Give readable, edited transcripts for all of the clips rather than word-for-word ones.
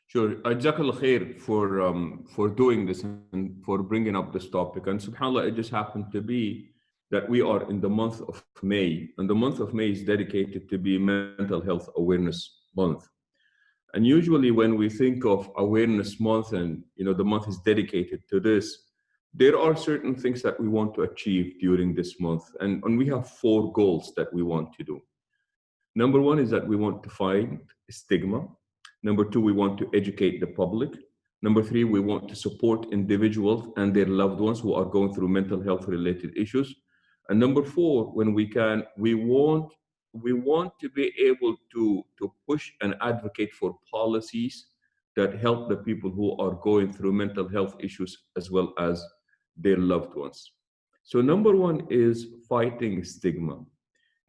Sure. Jazakallah khair for doing this and for bringing up this topic. And subhanAllah, it just happened to be that we are in the month of May, and the month of May is dedicated to be Mental Health Awareness Month. And usually when we think of Awareness Month and the month is dedicated to this, there are certain things that we want to achieve during this month. And we have 4 goals that we want to do. Number 1 is that we want to find stigma. Number 2, we want to educate the public. Number 3, we want to support individuals and their loved ones who are going through mental health related issues. And number 4, when we can, we want to be able to push and advocate for policies that help the people who are going through mental health issues as well as their loved ones. So number 1 is fighting stigma.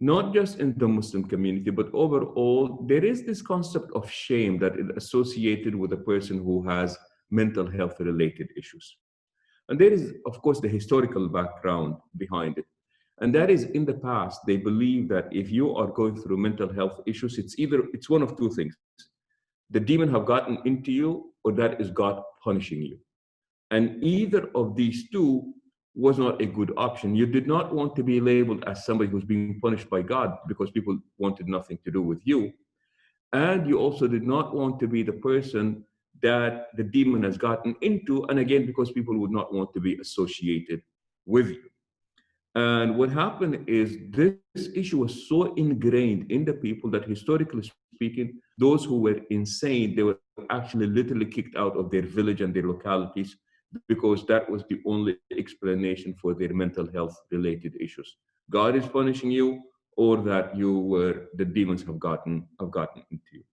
Not just in the Muslim community, but overall, there is this concept of shame that is associated with a person who has mental health related issues. And there is, of course, the historical background behind it. And that is, in the past, they believe that if you are going through mental health issues, it's one of 2 things. The demon have gotten into you, or that is God punishing you. And either of these 2 was not a good option. You did not want to be labeled as somebody who's being punished by God because people wanted nothing to do with you. And you also did not want to be the person that the demon has gotten into, and again, because people would not want to be associated with you. And what happened is this issue was so ingrained in the people that historically speaking, those who were insane, they were actually literally kicked out of their village and their localities, because that was the only explanation for their mental health related issues. God is punishing you, or that the demons have gotten into you.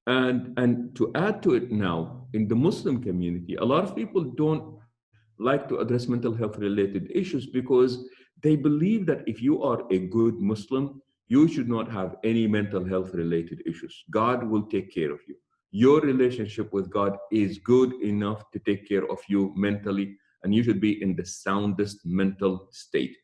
And to add to it now, in the Muslim community, a lot of people don't like to address mental health related issues because they believe that if you are a good Muslim, you should not have any mental health related issues. God will take care of you. Your relationship with God is good enough to take care of you mentally, and you should be in the soundest mental state.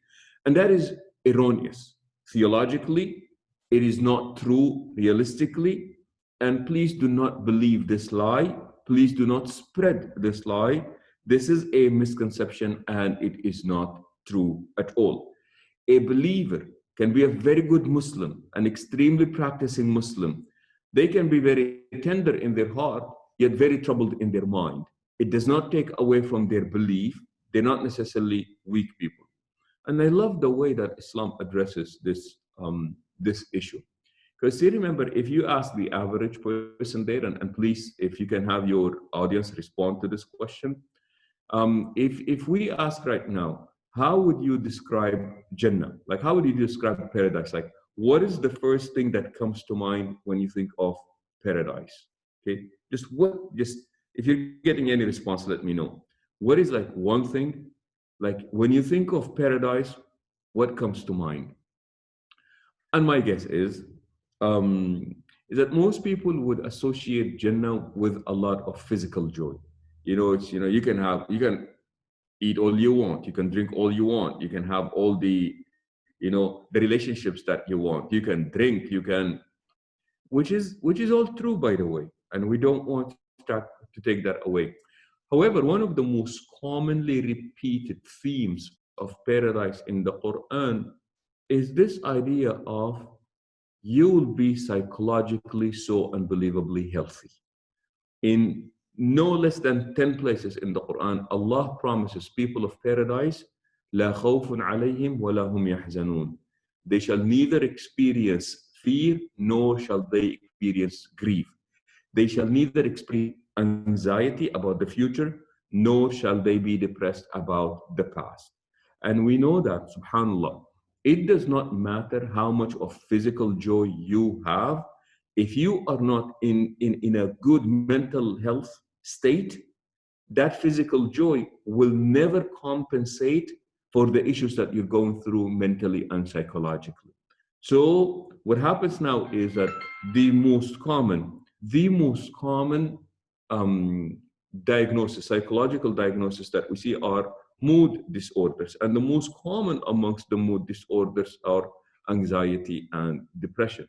And that is erroneous. Theologically, it is not true realistically. And please do not believe this lie. Please do not spread this lie. This is a misconception and it is not true at all. A believer can be a very good Muslim, an extremely practicing Muslim. They can be very tender in their heart, yet very troubled in their mind. It does not take away from their belief. They're not necessarily weak people. And I love the way that Islam addresses this issue. Because you remember, if you ask the average person there, and please, if you can have your audience respond to this question, if we ask right now, how would you describe Jannah? Like, how would you describe paradise? Like, what is the first thing that comes to mind when you think of paradise? Okay, just if you're getting any response, let me know. What is like one thing, like when you think of paradise, what comes to mind? And my guess is that most people would associate Jannah with a lot of physical joy. You can eat all you want, you can drink all you want, you can have all the relationships that you want, you can drink, which is all true, by the way, and we don't want to take that away. However, one of the most commonly repeated themes of paradise in the Quran is this idea of you will be psychologically so unbelievably healthy. In no less than 10 places in the Quran, Allah promises people of paradise, لا خوف عليهم ولا هم يحزنون. They shall neither experience fear nor shall they experience grief. They shall neither experience anxiety about the future nor shall they be depressed about the past. And we know that, subhanAllah, it does not matter how much of physical joy you have. If you are not in a good mental health state, that physical joy will never compensate for the issues that you're going through mentally and psychologically. So what happens now is that the most common diagnosis, psychological diagnosis that we see are mood disorders. And the most common amongst the mood disorders are anxiety and depression.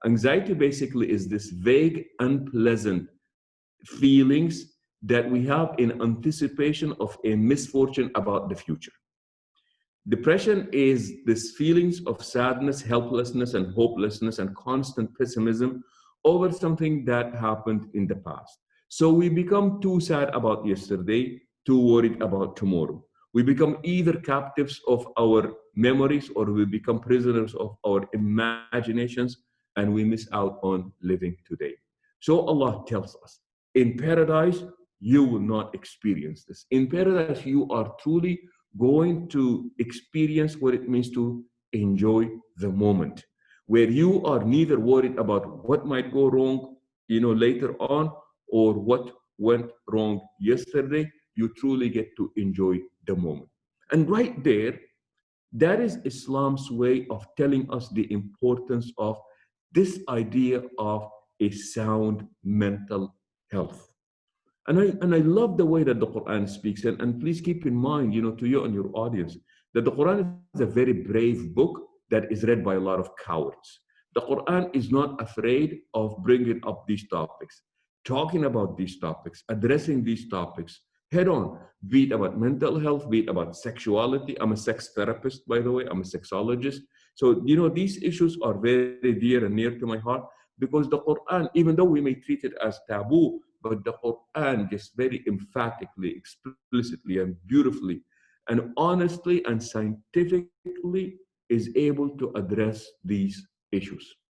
Anxiety basically is this vague, unpleasant feelings that we have in anticipation of a misfortune about the future. Depression is this feelings of sadness, helplessness, and hopelessness, and constant pessimism over something that happened in the past. So we become too sad about yesterday, too worried about tomorrow. We become either captives of our memories or we become prisoners of our imaginations and we miss out on living today. So Allah tells us, in paradise, you will not experience this. In paradise, you are truly going to experience what it means to enjoy the moment, where you are neither worried about what might go wrong, later on, or what went wrong yesterday. You truly get to enjoy the moment. And right there, that is Islam's way of telling us the importance of this idea of a sound mental health. And I love the way that the Quran speaks. And please keep in mind, to you and your audience, that the Quran is a very brave book that is read by a lot of cowards. The Quran is not afraid of bringing up these topics, talking about these topics, addressing these topics head on, be it about mental health, be it about sexuality. I'm a sex therapist, by the way, I'm a sexologist. So, these issues are very dear and near to my heart because the Quran, even though we may treat it as taboo, but the Quran just very emphatically, explicitly, and beautifully, and honestly and scientifically is able to address these issues.